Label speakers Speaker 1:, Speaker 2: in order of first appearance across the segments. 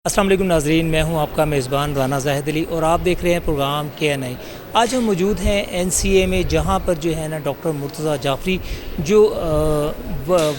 Speaker 1: السلام علیکم ناظرین، میں ہوں آپ کا میزبان رانا زاہد علی اور آپ دیکھ رہے ہیں پروگرام KNI۔ آج ہم موجود ہیں NCA میں، جہاں پر جو ہے نا ڈاکٹر مرتضیٰ جعفری جو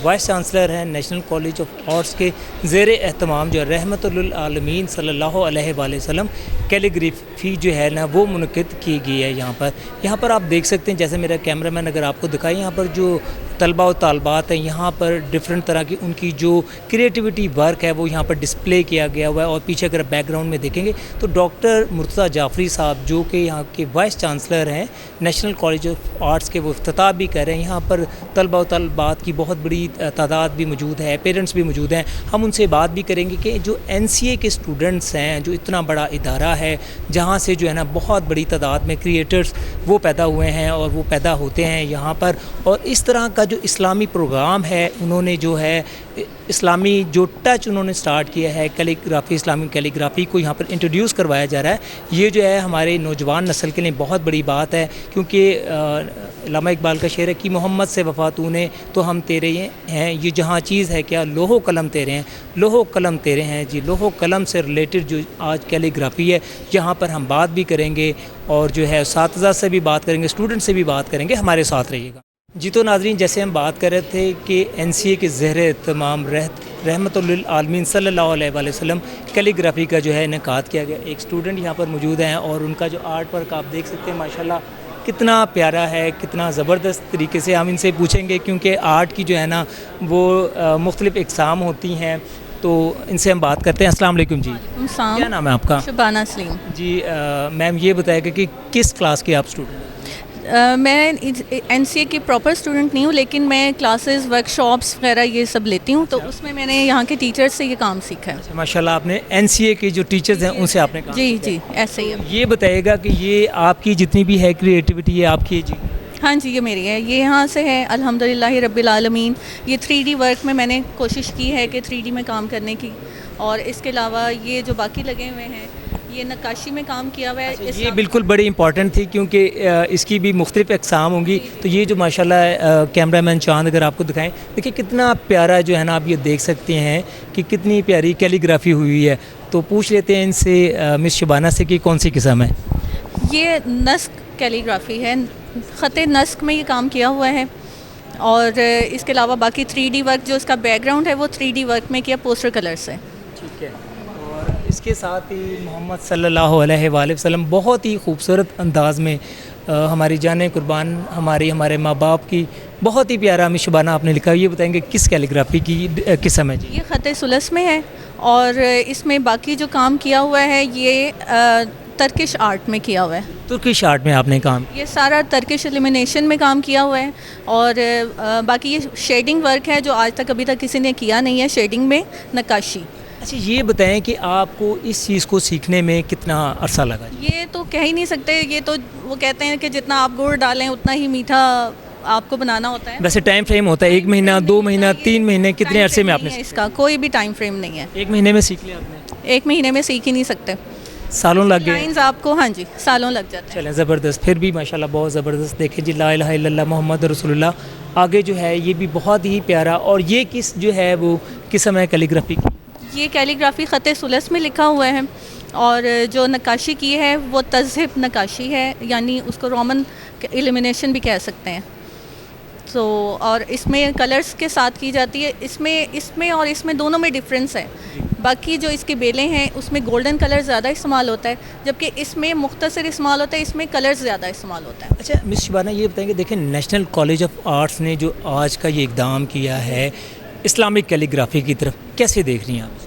Speaker 1: وائس چانسلر ہیں نیشنل کالج آف آرٹس کے زیر اہتمام جو رحمت للعالمین صلی اللہ علیہ وآلہ وسلم کیلیگرافی جو ہے نا وہ منعقد کی گئی ہے۔ یہاں پر آپ دیکھ سکتے ہیں، جیسے میرا کیمرہ مین اگر آپ کو دکھائے، یہاں پر جو طلباء و طالبات ہیں یہاں پر ڈفرینٹ طرح کی ان کی جو کریٹیوٹی ورک ہے وہ یہاں پر ڈسپلے کیا گیا ہوا ہے۔ اور پیچھے اگر بیک گراؤنڈ میں دیکھیں گے تو ڈاکٹر مرتضیٰ جعفری صاحب جو کہ یہاں کے وائس چانسلر ہیں نیشنل کالج آف آرٹس کے، وہ افتتاح بھی کر رہے ہیں۔ یہاں پر طلباء و طالبات کی بہت بڑی تعداد بھی موجود ہے، پیرنٹس بھی موجود ہیں۔ ہم ان سے بات بھی کریں گے کہ جو NCA کے اسٹوڈنٹس ہیں، جو اتنا بڑا ادارہ ہے جہاں سے جو ہے نا بہت بڑی تعداد میں کریٹرز وہ پیدا ہوئے ہیں اور وہ پیدا ہوتے ہیں یہاں پر، اور اس طرح کا جو اسلامی پروگرام ہے انہوں نے جو ہے اسلامی جو ٹچ انہوں نے سٹارٹ کیا ہے کیلیگرافی، اسلامی کیلیگرافی کو یہاں پر انٹروڈیوس کروایا جا رہا ہے۔ یہ جو ہے ہمارے نوجوان نسل کے لیے بہت بڑی بات ہے، کیونکہ علامہ اقبال کا شعر ہے کہ محمد سے وفا تو نے تو ہم تیرے ہیں، یہ جہاں چیز ہے کیا لوح و قلم تیرے ہیں، لوح و قلم تیرے ہیں جی۔ لوح و قلم سے ریلیٹڈ جو آج کیلیگرافی ہے یہاں پر ہم بات بھی کریں گے، اور جو ہے اساتذہ سے بھی بات کریں گے، اسٹوڈنٹ سے بھی بات کریں گے۔ ہمارے ساتھ رہیے گا جی۔ تو ناظرین، جیسے ہم بات کر رہے تھے کہ NCA کے زیر اہتمام رحمت للعالمین صلی اللہ علیہ وآلہ وسلم کیلیگرافی کا جو ہے انعقاد کیا گیا۔ ایک اسٹوڈنٹ یہاں پر موجود ہیں اور ان کا جو آرٹ ورک آپ دیکھ سکتے ہیں ماشاءاللہ کتنا پیارا ہے، کتنا زبردست طریقے سے ہم ان سے پوچھیں گے، کیونکہ آرٹ کی جو ہے نا وہ مختلف اقسام ہوتی ہیں، تو ان سے ہم بات کرتے ہیں۔ السلام علیکم جی۔ کیا نام ہے آپ کا؟
Speaker 2: شبانہ سلیم
Speaker 1: جی میم، یہ بتائے گا کہ کس کلاس کے آپ اسٹوڈنٹ ہیں؟
Speaker 2: میں NCA کی پراپر اسٹوڈنٹ نہیں ہوں، لیکن میں کلاسز، ورک شاپس وغیرہ یہ سب لیتی ہوں، تو اس میں میں نے یہاں کے ٹیچرز سے یہ کام سیکھا ہے۔
Speaker 1: ماشاءاللہ، آپ نے NCA کے جو ٹیچرز ہیں ان سے آپ نے کام
Speaker 2: جی جی ایسے ہی ہے۔
Speaker 1: یہ بتائیے گا کہ یہ آپ کی جتنی بھی ہے کریٹیوٹی ہے آپ کی؟ جی
Speaker 2: ہاں جی، یہ میری ہے، یہ یہاں سے ہے الحمدللہ رب العالمین۔ یہ 3D ورک میں نے کوشش کی ہے کہ 3D میں کام کرنے کی، اور اس کے علاوہ یہ جو باقی لگے ہوئے ہیں یہ نقاشی میں کام کیا ہوا ہے۔
Speaker 1: یہ بالکل بڑی امپورٹنٹ تھی، کیونکہ اس کی بھی مختلف اقسام ہوں گی۔ تو یہ جو ماشاءاللہ کیمرہ مین چاند اگر آپ کو دکھائیں، دیکھیں کتنا پیارا جو ہے نا، آپ یہ دیکھ سکتے ہیں کہ کتنی پیاری کیلیگرافی ہوئی ہے۔ تو پوچھ لیتے ہیں ان سے، مس شبانہ سے، کہ کون سی قسم ہے؟
Speaker 2: یہ نسق کیلیگرافی ہے، خط نسق میں یہ کام کیا ہوا ہے، اور اس کے علاوہ باقی 3D ورک جو اس کا بیک گراؤنڈ ہے وہ 3D ورک میں کیا پوسٹر کلر سے۔
Speaker 1: ٹھیک ہے، اور اس کے ساتھ ہی محمد صلی اللہ علیہ وآلہ وسلم بہت ہی خوبصورت انداز میں ہماری جانیں قربان، ہمارے ماں باپ کی، بہت ہی پیارا مس شبانہ آپ نے لکھا۔ یہ بتائیں گے کس کیلیگرافی کی قسم ہے جی؟
Speaker 2: یہ خط ثلث میں ہے، اور اس میں باقی جو کام کیا ہوا ہے یہ ترکش آرٹ میں کیا ہوا ہے۔
Speaker 1: ترکش آرٹ میں آپ نے کام؟
Speaker 2: یہ سارا ترکش ایلیمینیشن میں کام کیا ہوا ہے، اور باقی یہ شیڈنگ ورک ہے جو آج تک ابھی تک کسی نے کیا نہیں ہے، شیڈنگ میں نقاشی۔
Speaker 1: اچھا، یہ بتائیں کہ آپ کو اس چیز کو سیکھنے میں کتنا عرصہ لگا؟
Speaker 2: یہ تو کہہ ہی نہیں سکتے، یہ تو وہ کہتے ہیں کہ جتنا آپ گڑ ڈالیں اتنا ہی میٹھا آپ کو بنانا ہوتا ہے۔
Speaker 1: ویسے ٹائم فریم ہوتا ہے 1 مہینہ، 2 مہینہ، 3 مہینے، کتنے عرصے میں آپ نے؟
Speaker 2: اس کا کوئی بھی ٹائم فریم نہیں ہے۔
Speaker 1: 1 مہینے میں سیکھ لیا آپ نے؟
Speaker 2: 1 مہینے میں سیکھ ہی نہیں سکتے،
Speaker 1: سالوں لگ گئے؟
Speaker 2: لائنز آپ کو، ہاں جی سالوں لگ جاتے ہیں۔
Speaker 1: چلیں زبردست، پھر بھی ماشاءاللہ بہت زبردست۔ دیکھیں جی، لا الہ الا اللہ محمد رسول اللہ آگے جو ہے یہ بھی بہت ہی پیارا۔ اور یہ کس جو ہے وہ قسم ہے کیلیگرافی کی؟
Speaker 2: یہ کیلیگرافی خط ثلث میں لکھا ہوا ہے، اور جو نقاشی کی ہے وہ تذہب نقاشی ہے، یعنی اس کو رومن ایلیمینیشن بھی کہہ سکتے ہیں۔ تو اور اس میں کلرز کے ساتھ کی جاتی ہے، اس میں اور اس میں دونوں میں ڈفرینس ہے۔ باقی جو اس کے بیلیں ہیں اس میں گولڈن کلر زیادہ استعمال ہوتا ہے، جبکہ اس میں مختصر استعمال ہوتا ہے، اس میں کلرز زیادہ استعمال ہوتا ہے۔
Speaker 1: اچھا مس شبانہ، یہ بتائیں کہ دیکھیں نیشنل کالج آف آرٹس نے جو آج کا یہ اقدام کیا ہے اسلامک کیلیگرافی کی طرف، کیسے دیکھ رہی ہیں آپ؟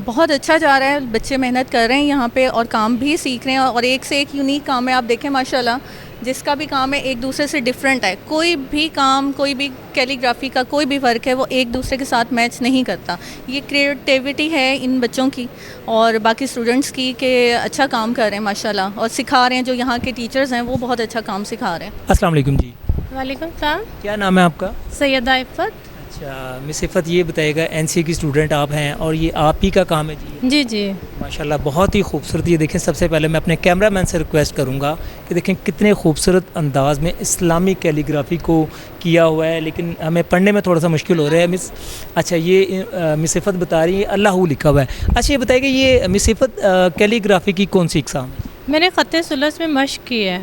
Speaker 2: بہت اچھا جا رہا ہے، بچے محنت کر رہے ہیں یہاں پہ اور کام بھی سیکھ رہے ہیں، اور ایک سے ایک یونیک کام ہے۔ آپ دیکھیں ماشاءاللہ جس کا بھی کام ہے ایک دوسرے سے ڈیفرنٹ ہے، کوئی بھی کام، کوئی بھی کیلیگرافی کا کوئی بھی ورک ہے وہ ایک دوسرے کے ساتھ میچ نہیں کرتا۔ یہ کریٹیوٹی ہے ان بچوں کی اور باقی اسٹوڈنٹس کی کہ اچھا کام کر رہے ہیں ماشاءاللہ، اور سکھا رہے ہیں۔ جو یہاں کے ٹیچرز ہیں وہ بہت اچھا کام سکھا رہے ہیں۔
Speaker 1: السلام علیکم جی۔
Speaker 3: وعلیکم السلام۔
Speaker 1: کیا نام ہے آپ کا؟
Speaker 3: سیدہ عفت۔
Speaker 1: اچھا مس عفت یہ بتائیے گا این سی اے کی اسٹوڈنٹ آپ ہیں اور یہ آپ ہی کا کام ہے جی؟
Speaker 3: جی جی
Speaker 1: ماشاءاللہ بہت ہی خوبصورت. یہ دیکھیں سب سے پہلے میں اپنے کیمرہ مین سے ریکویسٹ کروں گا کہ دیکھیں کتنے خوبصورت انداز میں اسلامی کیلیگرافی کو کیا ہوا ہے, لیکن ہمیں پڑھنے میں تھوڑا سا مشکل ہو رہا ہے مس. اچھا یہ مس عفت بتا رہی ہے اللہ لکھا ہوا ہے. اچھا یہ بتائیے کہ یہ مس عفت کیلیگرافی کی کون سی اقسام ہے؟
Speaker 3: میں نے خط ثلث میں مشق کی ہے.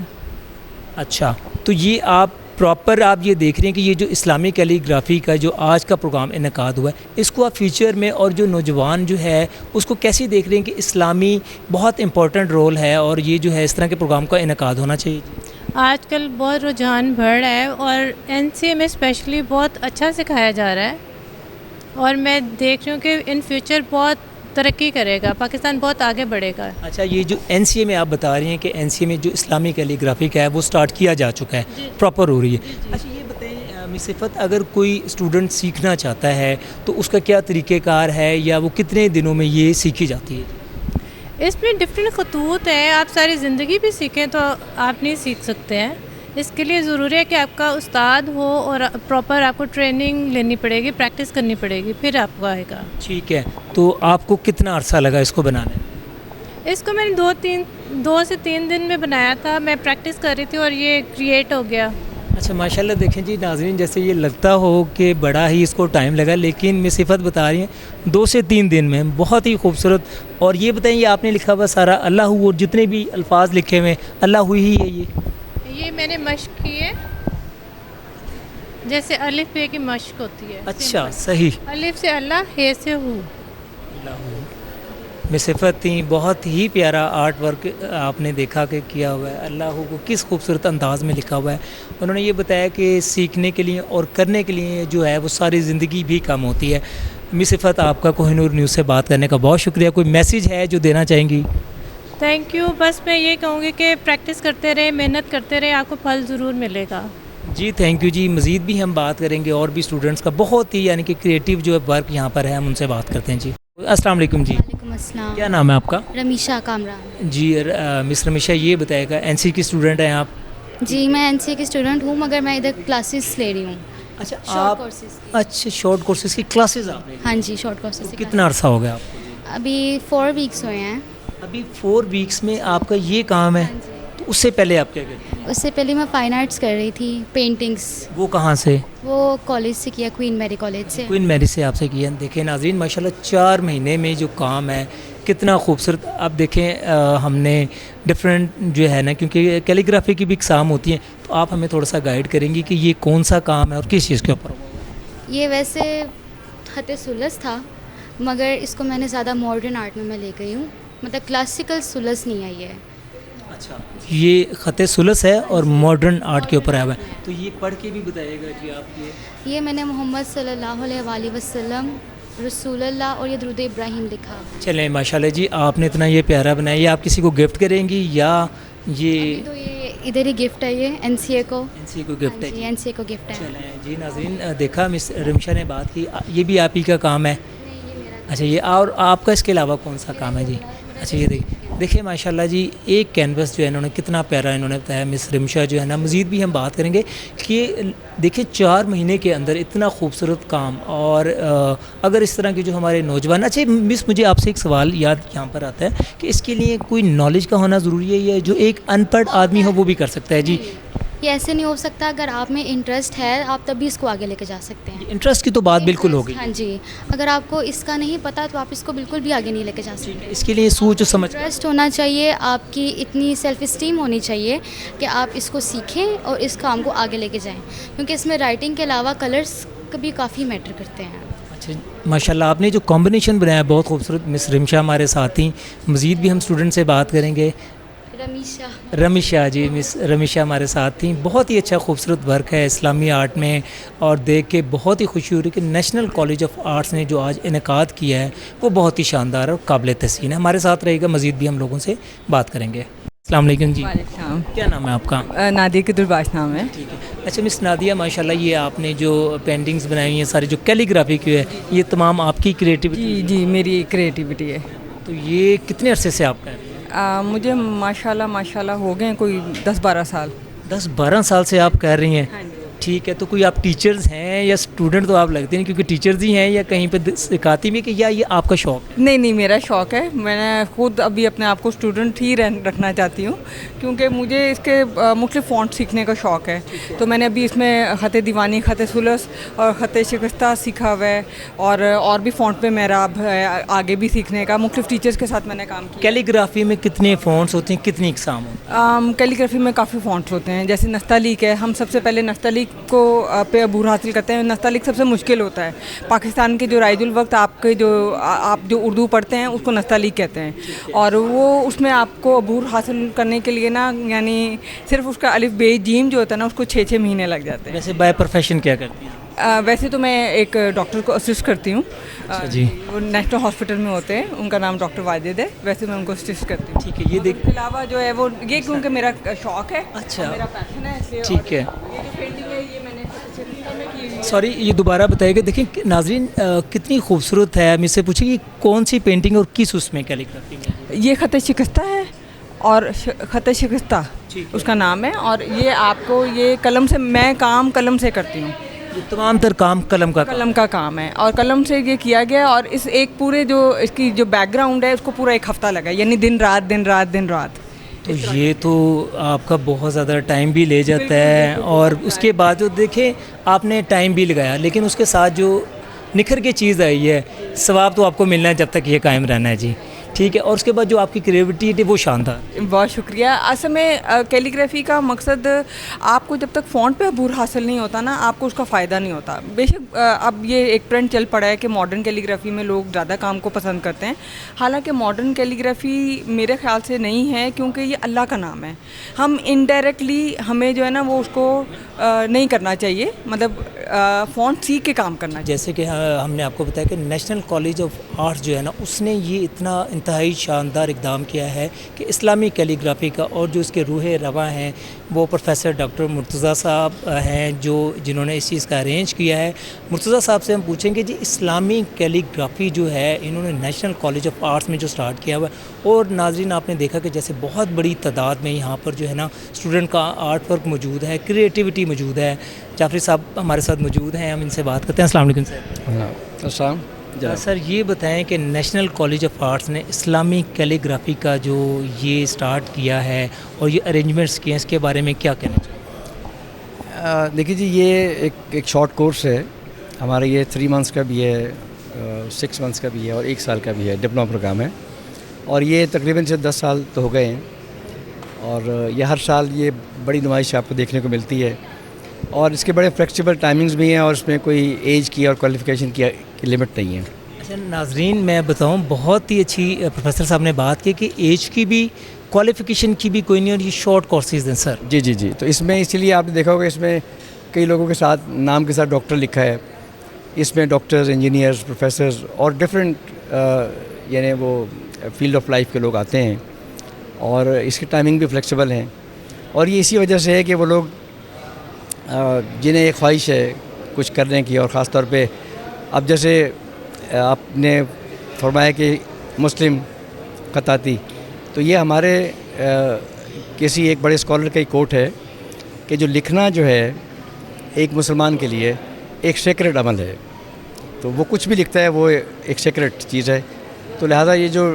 Speaker 1: اچھا تو یہ آپ پراپر آپ یہ دیکھ رہے ہیں کہ یہ جو اسلامی کیلیگرافی کا جو آج کا پروگرام انعقاد ہوا ہے اس کو آپ فیوچر میں اور جو نوجوان جو ہے اس کو کیسے دیکھ رہے ہیں کہ اسلامی بہت امپورٹنٹ رول ہے اور یہ جو ہے اس طرح کے پروگرام کا انعقاد ہونا چاہیے؟
Speaker 3: آج کل بہت رجحان بڑھ رہا ہے اور این سی اے میں اسپیشلی بہت اچھا سکھایا جا رہا ہے اور میں دیکھ رہی ہوں کہ ان فیوچر بہت ترقی کرے گا, پاکستان بہت آگے بڑھے گا.
Speaker 1: اچھا یہ جو این سی اے میں آپ بتا رہی ہیں کہ این سی اے میں جو اسلامی کیلیگرافی کا ہے وہ سٹارٹ کیا جا چکا ہے, پراپر ہو رہی ہے. اچھا یہ بتائیں مس عفت اگر کوئی اسٹوڈنٹ سیکھنا چاہتا ہے تو اس کا کیا طریقہ کار ہے یا وہ کتنے دنوں میں یہ سیکھی جاتی ہے؟
Speaker 3: اس میں ڈفرینٹ خطوط ہیں, آپ ساری زندگی بھی سیکھیں تو آپ نہیں سیکھ سکتے ہیں. اس کے لیے ضروری ہے کہ آپ کا استاد ہو اور پراپر آپ کو ٹریننگ لینی پڑے گی, پریکٹس کرنی پڑے گی, پھر آپ کو آئے گا.
Speaker 1: ٹھیک ہے, تو آپ کو کتنا عرصہ لگا اس کو بنانے میں؟
Speaker 3: اس کو میں نے 2 سے 3 دن میں بنایا تھا. میں پریکٹس کر رہی تھی اور یہ کریٹ ہو گیا.
Speaker 1: اچھا ماشاءاللہ دیکھیں جی ناظرین, جیسے یہ لگتا ہو کہ بڑا ہی اس کو ٹائم لگا, لیکن مس عفت بتا رہی ہیں 2 سے 3 دن میں, بہت ہی خوبصورت. اور یہ بتائیں یہ آپ نے لکھا ہوا سارا اللہ اور جتنے بھی الفاظ لکھے ہوئے اللہ ہی ہے
Speaker 3: یہ میں نے مشق کی ہے, جیسے الف بے کی مشق ہوتی ہے.
Speaker 1: اچھا صحیح,
Speaker 3: الف سے اللہ, ہے سے ہو.
Speaker 1: مس عفت تھیں, بہت ہی پیارا آرٹ ورک آپ نے دیکھا کہ کیا ہوا ہے. اللہ کو کس خوبصورت انداز میں لکھا ہوا ہے. انہوں نے یہ بتایا کہ سیکھنے کے لیے اور کرنے کے لیے جو ہے وہ ساری زندگی بھی کم ہوتی ہے. مس عفت آپ کا کوہ نور نیوز سے بات کرنے کا بہت شکریہ. کوئی میسیج ہے جو دینا چاہیں گی؟
Speaker 3: Thank you. بس میں یہ کہوں گی کہ پریکٹس کرتے رہے, محنت کرتے رہے, آپ کو پھل ضرور ملے گا.
Speaker 1: جی تھینک یو جی. مزید بھی ہم بات کریں گے اور بھی اسٹوڈنٹس کا بہت ہی یعنی کہ کریٹیو جو ورک یہاں پر ہے, ہم ان سے بات کرتے ہیں. جی السلام علیکم. جی
Speaker 4: وعلیکم السلام.
Speaker 1: کیا نام ہے آپ کا؟
Speaker 4: رمیشہ کامران.
Speaker 1: جی مس رمیشہ یہ بتائے گا این سی کی اسٹوڈنٹ ہیں آپ؟
Speaker 4: جی میں این سی اے کی اسٹوڈنٹ ہوں, مگر میں ادھر کلاسز لے رہی ہوں.
Speaker 1: اچھا
Speaker 4: شارٹ کورسز.
Speaker 1: اچھا شارٹ کورسز کی کلاسز آپ نے؟
Speaker 4: ہاں جی شارٹ کورسز.
Speaker 1: کتنا عرصہ ہو گیا آپ کو؟
Speaker 4: ابھی 4 ویکس ہوئے ہیں.
Speaker 1: ابھی 4 ویکس میں آپ کا یہ کام ہے؟ تو اس سے پہلے آپ کیا کرتے ہیں؟
Speaker 4: اس سے پہلے میں فائن آرٹس کر رہی تھی, پینٹنگس.
Speaker 1: وہ کہاں سے؟
Speaker 4: وہ کالج سے کیا, کوئین میری کالج سے.
Speaker 1: کوئین میری سے آپ سے کیا. دیکھیں ناظرین ماشاءاللہ 4 مہینے میں جو کام ہے کتنا خوبصورت. اب دیکھیں ہم نے ڈفرینٹ جو ہے نا, کیونکہ کیلیگرافی کی بھی اقسام ہوتی ہیں, تو آپ ہمیں تھوڑا سا گائیڈ کریں گی کہ یہ کون سا کام ہے اور کس چیز کے اوپر ہوا؟
Speaker 4: یہ ویسے خط ثلث تھا, مگر اس کو میں نے زیادہ ماڈرن آرٹ میں لے گئی ہوں, مطلب کلاسیکل ثلث نہیں ہے یہ.
Speaker 1: اچھا یہ خط ثلث ہے اور ماڈرن آرٹ کے اوپر آیا ہوا ہے, تو یہ پڑھ کے بھی بتائیے گا جی آپ.
Speaker 4: یہ میں نے محمد صلی اللہ علیہ وآلہ وسلم, رسول اللہ اور یہ درود ابراہیم لکھا.
Speaker 1: چلیں ماشاءاللہ جی, آپ نے اتنا یہ پیارا بنایا, یہ آپ کسی کو گفٹ کریں گی یا یہ؟
Speaker 4: تو یہ ادھر ہی گفٹ ہے, یہ این سی اے کو.
Speaker 1: این سی اے کو گفٹ ہے.
Speaker 4: این سی اے کو گفٹ ہے.
Speaker 1: چلیں جی ناظرین دیکھا مس رمشا نے بات کی, یہ بھی آپ ہی کا کام ہے؟ اچھا یہ اور آپ کا اس کے علاوہ کون سا کام ہے جی؟ اچھا یہ دیکھیں ماشاءاللہ جی ایک کینوس جو ہے انہوں نے کتنا پیارا انہوں نے بتایا. مس رمشا جو ہے نا, مزید بھی ہم بات کریں گے کہ دیکھیں 4 مہینے کے اندر اتنا خوبصورت کام. اور اگر اس طرح کے جو ہمارے نوجوان, اچھا مس مجھے آپ سے ایک سوال یاد یہاں پر آتا ہے کہ اس کے لیے کوئی نالج کا ہونا ضروری ہے یا جو ایک ان پڑھ آدمی ہو وہ بھی کر سکتا ہے؟ جی
Speaker 4: یہ ایسے نہیں ہو سکتا, اگر آپ میں انٹرسٹ ہے آپ تب بھی اس کو آگے لے کے جا سکتے ہیں.
Speaker 1: انٹرسٹ کی تو بات بالکل ہو گئی.
Speaker 4: ہاں جی, اگر آپ کو اس کا نہیں پتہ تو آپ اس کو بالکل بھی آگے نہیں لے کے جا سکتے.
Speaker 1: اس کے لیے سوچ و سمجھ,
Speaker 4: انٹرسٹ ہونا چاہیے, آپ کی اتنی سیلف اسٹیم ہونی چاہیے کہ آپ اس کو سیکھیں اور اس کام کو آگے لے کے جائیں, کیونکہ اس میں رائٹنگ کے علاوہ کلرس بھی کافی میٹر کرتے ہیں.
Speaker 1: اچھا ماشاءاللہ آپ نے جو کمبینیشن بنایا بہت خوبصورت. مس رمشا ہمارے ساتھ ہیں, مزید بھی ہم اسٹوڈنٹ سے بات کریں گے. رمیشہ جی, مس رمیشہ ہمارے ساتھ تھیں. بہت ہی اچھا خوبصورت ورک ہے اسلامی آرٹ میں, اور دیکھ کے بہت ہی خوشی ہو رہی کہ نیشنل کالج آف آرٹس نے جو آج انعقاد کیا ہے وہ بہت ہی شاندار اور قابل تحسین ہے. ہمارے ساتھ رہے گا, مزید بھی ہم لوگوں سے بات کریں گے. السلام علیکم جی.
Speaker 5: وعلیکم.
Speaker 1: کیا نام ہے آپ کا؟
Speaker 5: نادیہ کی درباش نام ہے.
Speaker 1: ٹھیک ہے. اچھا مس نادیہ ماشاءاللہ یہ آپ نے جو پینٹنگز بنائی ہوئی ہیں ساری جو کیلیگرافی کی ہے یہ تمام آپ کی کریٹیوٹی؟
Speaker 5: جی میری کریٹیوٹی ہے.
Speaker 1: تو یہ کتنے عرصے سے آپ کر رہے ہیں؟
Speaker 5: مجھے ماشاءاللہ ہو گئے ہیں کوئی 10-12 سال.
Speaker 1: 10-12 سال سے آپ کر رہی ہیں؟ ٹھیک ہے, تو کوئی آپ ٹیچرز ہیں یا اسٹوڈنٹ تو آپ لگتے نہیں, کیونکہ ٹیچرز ہی ہیں, یا کہیں پہ سکھاتی بھی, کہ یا یہ آپ کا شوق ہے؟
Speaker 5: نہیں میرا شوق ہے. میں نے خود ابھی اپنے آپ کو اسٹوڈنٹ ہی رکھنا چاہتی ہوں, کیونکہ مجھے اس کے مختلف فونٹ سیکھنے کا شوق ہے. تو میں نے ابھی اس میں خط دیوانی, خط ثلث اور خط شکستہ سیکھا ہوا ہے, اور بھی فونٹ پہ میرا اب آگے بھی سیکھنے کا. مختلف ٹیچرز کے ساتھ میں نے کام کیا.
Speaker 1: کیلیگرافی میں کتنے فونٹس ہوتے ہیں, کتنی اقسام ہیں؟
Speaker 5: کیلیگرافی میں کافی فونٹس ہوتے ہیں. جیسے نستعلیق ہے, ہم سب سے پہلے نستعلیق کو پہ عبور حاصل کرتے ہیں. نستعلیق سب سے مشکل ہوتا ہے. پاکستان کے جو رائج الوقت آپ جو اردو پڑھتے ہیں اس کو نستعلیق کہتے ہیں, اور وہ اس میں آپ کو عبور حاصل کرنے کے لیے نا, یعنی صرف اس کا الف بے جیم جو ہوتا ہے نا, اس کو 6 مہینے لگ جاتے ہیں.
Speaker 1: ویسے بائی پروفیشن کیا کرتی ہیں؟
Speaker 5: ویسے تو میں ایک ڈاکٹر کو اسسٹ کرتی ہوں.
Speaker 1: جی,
Speaker 5: وہ نیشنل ہاسپٹل میں ہوتے ہیں, ان کا نام ڈاکٹر واجد ہے. ویسے میں ان کو اسسٹ کرتی ہوں.
Speaker 1: ٹھیک ہے, یہ دیکھ,
Speaker 5: اس کے علاوہ جو ہے وہ یہ کیونکہ میرا شوق ہے,
Speaker 1: اچھا,
Speaker 5: میرا پیشن ہے, اس لیے.
Speaker 1: ٹھیک ہے.
Speaker 5: یہ جو پینٹنگ ہے یہ میں نے
Speaker 1: سوری, یہ دوبارہ بتائیے گا. دیکھیں ناظرین کتنی خوبصورت ہے. ہم اس سے پوچھیں کہ کون سی پینٹنگ اور کس اس میں کیلیگرافی میں؟
Speaker 5: یہ خط شکستہ ہے, اور خط شکستہ اس کا نام ہے. اور یہ آپ کو یہ قلم سے, میں کام قلم سے کرتی ہوں.
Speaker 1: تمام تر کام قلم کا
Speaker 5: کام ہے, اور قلم سے یہ کیا گیا. اور اس ایک پورے جو اس کی جو بیک گراؤنڈ ہے اس کو پورا 1 ہفتہ لگا, یعنی دن رات دن رات دن رات.
Speaker 1: تو یہ تو آپ کا بہت زیادہ ٹائم بھی لے جاتا ہے, اور اس کے بعد جو دیکھیں آپ نے ٹائم بھی لگایا, لیکن اس کے ساتھ جو نکھر کے چیز آئی ہے, ثواب تو آپ کو ملنا ہے جب تک یہ قائم رہنا ہے. جی ٹھیک ہے. اور اس کے بعد جو آپ کی کریٹیوٹی تھی وہ شاندار.
Speaker 5: بہت شکریہ. اصل میں کیلیگرافی کا مقصد, آپ کو جب تک فونٹ پہ عبور حاصل نہیں ہوتا نا, آپ کو اس کا فائدہ نہیں ہوتا. بے شک اب یہ ایک ٹرینڈ چل پڑا ہے کہ ماڈرن کیلیگرافی میں لوگ زیادہ کام کو پسند کرتے ہیں. حالانکہ ماڈرن کیلیگرافی میرے خیال سے نہیں ہے, کیونکہ یہ اللہ کا نام ہے. ہم انڈائریکٹلی ہمیں جو ہے نا وہ اس کو نہیں کرنا چاہیے, مطلب فونٹ سیکھ کے کام کرنا چاہیے.
Speaker 1: جیسے کہ ہم نے آپ کو بتایا کہ نیشنل کالج آف آرٹس جو ہے نا, اس نے یہ اتنا انتہائی شاندار اقدام کیا ہے کہ اسلامی کیلیگرافی کا, اور جو اس کے روح رواں ہیں وہ پروفیسر ڈاکٹر مرتضیٰ صاحب ہیں, جنہوں نے اس چیز کا ارینج کیا ہے. مرتضیٰ صاحب سے ہم پوچھیں گے جی اسلامی کیلیگرافی جو ہے انہوں نے نیشنل کالج آف آرٹس میں جو سٹارٹ کیا ہوا ہے, اور ناظرین آپ نے دیکھا کہ جیسے بہت بڑی تعداد میں یہاں پر جو ہے نا اسٹوڈنٹ کا آرٹ ورک موجود ہے, کریٹیوٹی موجود ہے. جعفری صاحب ہمارے ساتھ موجود ہیں, ہم ان سے بات کرتے ہیں. السلام علیکم سر.
Speaker 6: السلام
Speaker 1: سر, یہ بتائیں کہ نیشنل کالج آف آرٹس نے اسلامی کیلیگرافی کا جو یہ سٹارٹ کیا ہے اور یہ ارینجمنٹس کیے ہیں, اس کے بارے میں کیا کہنا چاہیے؟
Speaker 6: دیکھیے جی, یہ ایک شارٹ کورس ہے ہمارا. یہ 3 منتھس کا بھی ہے, 6 منتھس کا بھی ہے, اور 1 سال کا بھی ہے. ڈپلوما پروگرام ہے, اور یہ تقریباً سے 10 سال تو ہو گئے ہیں. اور یہ ہر سال یہ بڑی نمائش آپ کو دیکھنے کو ملتی ہے, اور اس کے بڑے فلیکسیبل ٹائمنگز بھی ہیں, اور اس میں کوئی ایج کی اور کوالیفیکیشن کی لمٹ نہیں ہے.
Speaker 1: اچھا ناظرین, میں بتاؤں بہت ہی اچھی پروفیسر صاحب نے بات کی کہ ایج کی بھی کوالیفیکیشن کی بھی کوئی نہیں, اور یہ شارٹ کورسز ہیں سر.
Speaker 6: جی. تو اس میں اسی لیے آپ نے دیکھا ہوگا اس میں کئی لوگوں کے ساتھ نام کے ساتھ ڈاکٹر لکھا ہے. اس میں ڈاکٹرز, انجینئرز, پروفیسرز اور ڈفرینٹ یعنی وہ فیلڈ آف لائف کے لوگ آتے ہیں, اور اس کی ٹائمنگ بھی فلیکسیبل ہیں. اور یہ اسی وجہ سے ہے کہ وہ لوگ جنہیں ایک خواہش ہے کچھ کرنے کی, اور خاص طور پہ اب جیسے آپ نے فرمایا کہ مسلم خطاطی, تو یہ ہمارے کسی ایک بڑے اسکالر کا ہی کوٹ ہے کہ جو لکھنا جو ہے ایک مسلمان کے لیے ایک سیکرٹ عمل ہے. تو وہ کچھ بھی لکھتا ہے وہ ایک سیکرٹ چیز ہے. تو لہٰذا یہ جو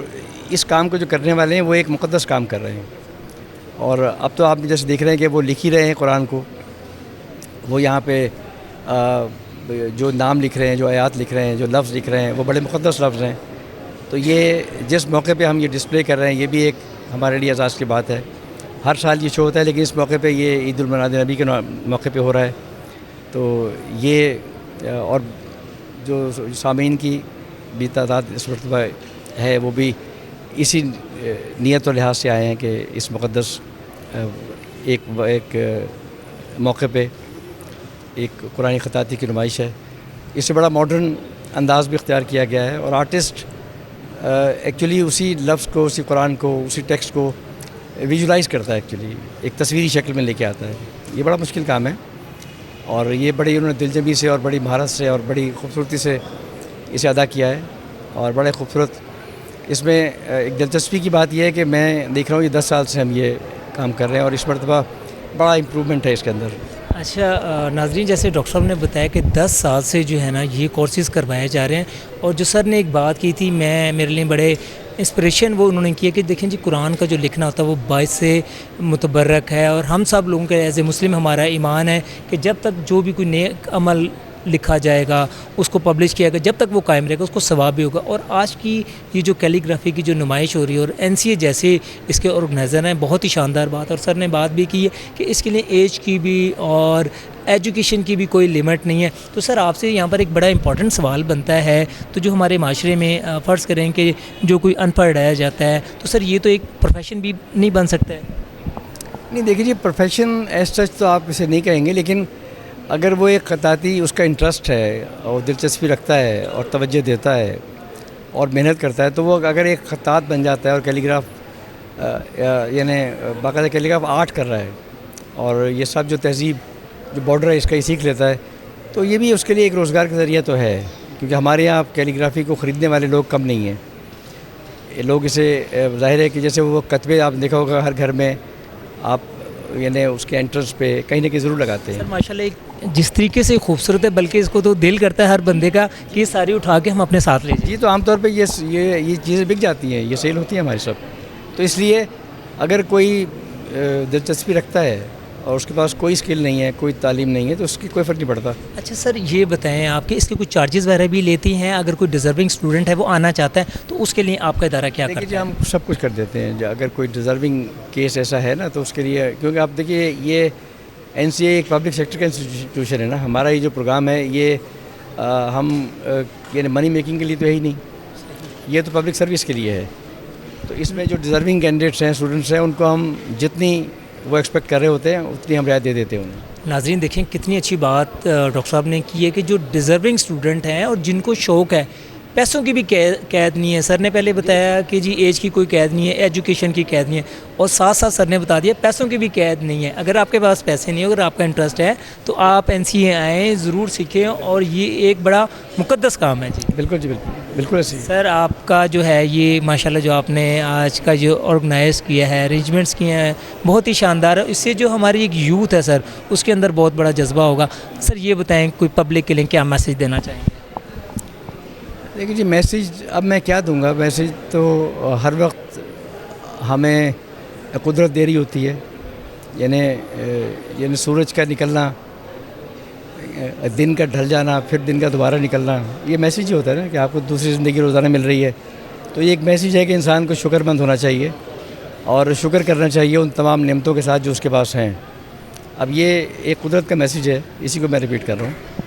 Speaker 6: اس کام کو جو کرنے والے ہیں وہ ایک مقدس کام کر رہے ہیں. اور اب تو آپ جیسے دیکھ رہے ہیں کہ وہ لکھ ہی رہے ہیں قرآن کو. وہ یہاں پہ جو نام لکھ رہے ہیں, جو آیات لکھ رہے ہیں, جو لفظ لکھ رہے ہیں, وہ بڑے مقدس لفظ ہیں. تو یہ جس موقع پہ ہم یہ ڈسپلے کر رہے ہیں, یہ بھی ایک ہمارے لیے اعزاز کی بات ہے. ہر سال یہ شو ہوتا ہے, لیکن اس موقع پہ یہ عید المناد نبی کے موقع پہ ہو رہا ہے. تو یہ اور جو سامعین کی بھی تعداد اس مرتبہ ہے, وہ بھی اسی نیت و لحاظ سے آئے ہیں کہ اس مقدس ایک موقع پہ ایک قرآن خطاطی کی نمائش ہے. اس سے بڑا ماڈرن انداز بھی اختیار کیا گیا ہے, اور آرٹسٹ ایکچولی اسی لفظ کو, اسی قرآن کو, اسی ٹیکسٹ کو ویژولائز کرتا ہے, ایکچولی ایک تصویری شکل میں لے کے آتا ہے. یہ بڑا مشکل کام ہے, اور یہ بڑی انہوں نے دلجمعی سے اور بڑی مہارت سے اور بڑی خوبصورتی سے اسے ادا کیا ہے, اور بڑے خوبصورت. اس میں ایک دلچسپی کی بات یہ ہے کہ میں دیکھ رہا ہوں یہ 10 سال سے ہم یہ کام کر رہے ہیں, اور اس مرتبہ بڑا امپرومنٹ ہے اس کے اندر.
Speaker 1: اچھا ناظرین، جیسے ڈاکٹر صاحب نے بتایا کہ 10 سال سے جو ہے نا یہ کورسز کروائے جا رہے ہیں، اور جو سر نے ایک بات کی تھی میرے لیے بڑے انسپریشن وہ انہوں نے کی ہے کہ دیکھیں جی قرآن کا جو لکھنا ہوتا ہے وہ باعث سے متبرک ہے، اور ہم سب لوگوں کے ایز اے مسلم ہمارا ایمان ہے کہ جب تک جو بھی کوئی نیک عمل لکھا جائے گا اس کو پبلش کیا گا، جب تک وہ قائم رہے گا اس کو ثواب بھی ہوگا. اور آج کی یہ جو کیلیگرافی کی جو نمائش ہو رہی ہے، اور NCA جیسے اس کے آرگنائزر ہیں، بہت ہی شاندار بات. اور سر نے بات بھی کی ہے کہ اس کے لیے ایج کی بھی اور ایجوکیشن کی بھی کوئی لمٹ نہیں ہے. تو سر آپ سے یہاں پر ایک بڑا امپورٹنٹ سوال بنتا ہے، تو جو ہمارے معاشرے میں فرض کریں کہ جو کوئی ان پڑھ رہ جاتا ہے، تو سر یہ تو ایک پروفیشن بھی نہیں بن سکتا ہے؟
Speaker 6: نہیں دیکھیے جی، پروفیشن ایز سچ تو آپ اسے نہیں کہیں گے، لیکن اگر وہ ایک خطاطی اس کا انٹرسٹ ہے اور دلچسپی رکھتا ہے اور توجہ دیتا ہے اور محنت کرتا ہے، تو وہ اگر ایک خطاط بن جاتا ہے اور کیلیگراف یعنی باقاعدہ کیلیگراف آرٹ کر رہا ہے، اور یہ سب جو تہذیب جو بارڈر ہے اس کا ہی سیکھ لیتا ہے، تو یہ بھی اس کے لیے ایک روزگار کا ذریعہ تو ہے. کیونکہ ہمارے یہاں کیلیگرافی کو خریدنے والے لوگ کم نہیں ہیں. یہ لوگ اسے ظاہر ہے کہ جیسے وہ کتبے آپ دیکھا ہوگا ہر گھر میں آپ یعنی اس کے انٹرنس پہ کہیں نہ کہیں ضرور لگاتے ہیں.
Speaker 1: سر ماشاءاللہ ایک جس طریقے سے خوبصورت ہے، بلکہ اس کو تو دل کرتا ہے ہر بندے کا کہ یہ ساری اٹھا کے ہم اپنے ساتھ لے جائیں.
Speaker 6: جی تو عام طور پہ یہ چیزیں بک جاتی ہیں، یہ سیل ہوتی ہیں ہماری سب. تو اس لیے اگر کوئی دلچسپی رکھتا ہے اور اس کے پاس کوئی اسکل نہیں ہے، کوئی تعلیم نہیں ہے، تو اس کی کوئی فرق نہیں پڑتا.
Speaker 1: اچھا سر یہ بتائیں آپ کہ اس کے کچھ چارجز وغیرہ بھی لیتی ہیں؟ اگر کوئی ڈیزرونگ اسٹوڈنٹ ہے وہ آنا چاہتا ہے تو اس کے لیے آپ کا ادارہ کیا کرتا ہے؟
Speaker 6: دیکھیے ہم سب کچھ کر دیتے ہیں. اگر کوئی ڈیزرونگ کیس ایسا ہے نا تو اس کے لیے، کیونکہ آپ دیکھیے یہ NCA ایک پبلک سیکٹر کا انسٹیٹیوشن ہے نا. ہمارا یہ جو پروگرام ہے یہ ہم یعنی منی میکنگ کے لیے تو ہے ہی نہیں، یہ تو پبلک سروس کے لیے ہے. تو اس میں جو ڈیزرونگ کینڈیڈیٹس ہیں، اسٹوڈنٹس ہیں، ان کو ہم جتنی وہ ایکسپیکٹ کر رہے ہوتے ہیں اتنی ہم رعایت دے دیتے ہیں انہیں.
Speaker 1: ناظرین دیکھیں کتنی اچھی بات ڈاکٹر صاحب نے کی ہے کہ جو ڈیزرونگ اسٹوڈنٹ ہیں اور جن کو شوق ہے، پیسوں کی بھی قید نہیں ہے. سر نے پہلے بتایا کہ جی ایج کی کوئی قید نہیں ہے، ایجوکیشن کی قید نہیں ہے، اور ساتھ ساتھ سر نے بتا دیا پیسوں کی بھی قید نہیں ہے. اگر آپ کے پاس پیسے نہیں ہیں، اگر آپ کا انٹرسٹ ہے تو آپ NCA آئیں، ضرور سیکھیں، اور یہ ایک بڑا مقدس کام ہے. جی
Speaker 6: بالکل جی، بالکل بالکل ایسے ہی.
Speaker 1: سر آپ کا جو ہے یہ ماشاءاللہ جو آپ نے آج کا جو آرگنائز کیا ہے، ارینجمنٹس کیے ہیں، بہت ہی شاندار ہے. اس سے جو ہماری ایک یوتھ ہے سر اس کے اندر بہت بڑا جذبہ ہوگا. سر یہ بتائیں کوئی پبلک کے لیے کیا میسیج دینا چاہیں گے؟
Speaker 6: دیکھیے جی میسیج اب میں کیا دوں گا. میسیج تو ہر وقت ہمیں قدرت دے رہی ہوتی ہے، یعنی سورج کا نکلنا، دن کا ڈھل جانا، پھر دن کا دوبارہ نکلنا، یہ میسیج ہی ہوتا ہے نا کہ آپ کو دوسری زندگی روزانہ مل رہی ہے. تو یہ ایک میسیج ہے کہ انسان کو شکر مند ہونا چاہیے اور شکر کرنا چاہیے ان تمام نعمتوں کے ساتھ جو اس کے پاس ہیں. اب یہ ایک قدرت کا میسیج ہے، اسی کو میں ریپیٹ کر رہا ہوں.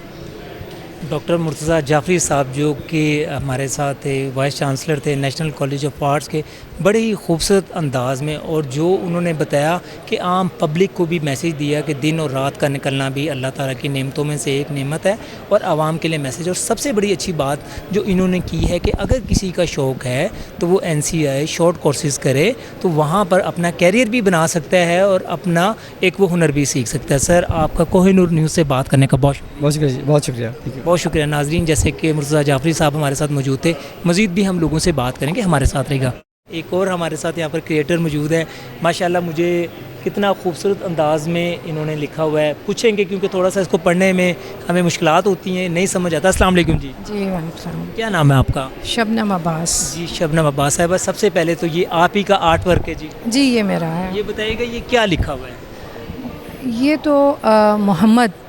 Speaker 1: ڈاکٹر مرتضیٰ جعفری صاحب جو کہ ہمارے ساتھ تھے، وائس چانسلر تھے نیشنل کالج آف آرٹس کے، بڑے ہی خوبصورت انداز میں، اور جو انہوں نے بتایا کہ عام پبلک کو بھی میسیج دیا کہ دن اور رات کا نکلنا بھی اللہ تعالیٰ کی نعمتوں میں سے ایک نعمت ہے، اور عوام کے لیے میسیج. اور سب سے بڑی اچھی بات جو انہوں نے کی ہے کہ اگر کسی کا شوق ہے تو وہ NCA شارٹ کورسز کرے تو وہاں پر اپنا کیریئر بھی بنا سکتا ہے اور اپنا ایک وہ ہنر بھی سیکھ سکتا ہے. سر آپ کا کوہ نور نیوز سے بات کرنے کا
Speaker 6: بہت شکریہ. بہت شکریہ.
Speaker 1: بہت شکریہ. ناظرین جیسے کہ مرتضیٰ جعفری صاحب ہمارے ساتھ موجود تھے، مزید بھی ہم لوگوں سے بات کریں گے، ہمارے ساتھ رہے گا. ایک اور ہمارے ساتھ یہاں پر کریٹر موجود ہیں. ماشاءاللہ مجھے کتنا خوبصورت انداز میں انہوں نے لکھا ہوا ہے. پوچھیں گے کیونکہ تھوڑا سا اس کو پڑھنے میں ہمیں مشکلات ہوتی ہیں، نہیں سمجھ آتا. السلام علیکم جی.
Speaker 7: جی وعلیکم السلام.
Speaker 1: کیا نام ہے آپ کا؟
Speaker 7: شبنم عباس.
Speaker 1: جی شبنم عباس صاحبہ، سب سے پہلے تو یہ آپ ہی کا آرٹ ورک ہے؟ جی
Speaker 7: جی یہ میرا ہے.
Speaker 1: یہ بتائیے گا یہ کیا لکھا ہوا ہے؟
Speaker 7: یہ تو محمد،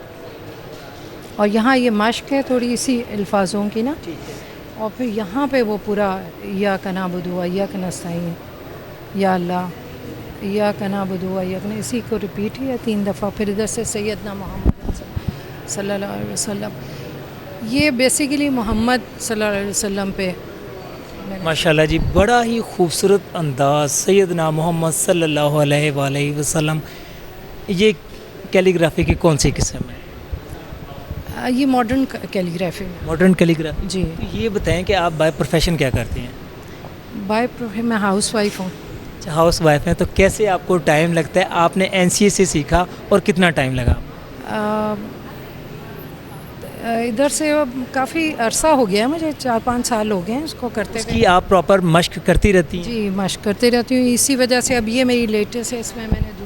Speaker 7: اور یہاں یہ مشق ہے تھوڑی اسی الفاظوں کی نا، اور پھر یہاں پہ وہ پورا یا نعبد و ایاک نستعین، یا اللہ یا نعبد و ایاک، اسی کو ریپیٹ ہی ہے 3 دفعہ. پھر ادھر سے سیدنا محمد صلی اللہ علیہ وسلم. یہ بیسیکلی محمد صلی اللہ علیہ وسلم پہ.
Speaker 1: ماشاءاللہ جی بڑا ہی خوبصورت انداز، سیدنا محمد صلی اللہ علیہ وآلہ وسلم. یہ کیلیگرافی کی کون سی قسم ہے؟
Speaker 7: یہ ماڈرن کیلیگرافی.
Speaker 1: Modern calligraphy.
Speaker 7: جی.
Speaker 1: یہ بتائیں کہ آپ بائی پروفیشن کیا کرتے ہیں؟
Speaker 7: بائی پروفیشن میں ہاؤس وائف ہوں.
Speaker 1: ہاؤس وائف ہیں، تو کیسے آپ کو ٹائم لگتا ہے؟ آپ نے NCA سے سیکھا اور کتنا ٹائم لگا؟
Speaker 7: ادھر سے کافی عرصہ ہو گیا، مجھے 4-5 سال ہو گئے ہیں اس کو کرتے
Speaker 1: ہوئے. آپ پراپر مشق کرتی رہتی ہیں؟
Speaker 7: جی مشق کرتے رہتی ہوں. اسی وجہ سے اب یہ میری لیٹسٹ ہے، اس میں نے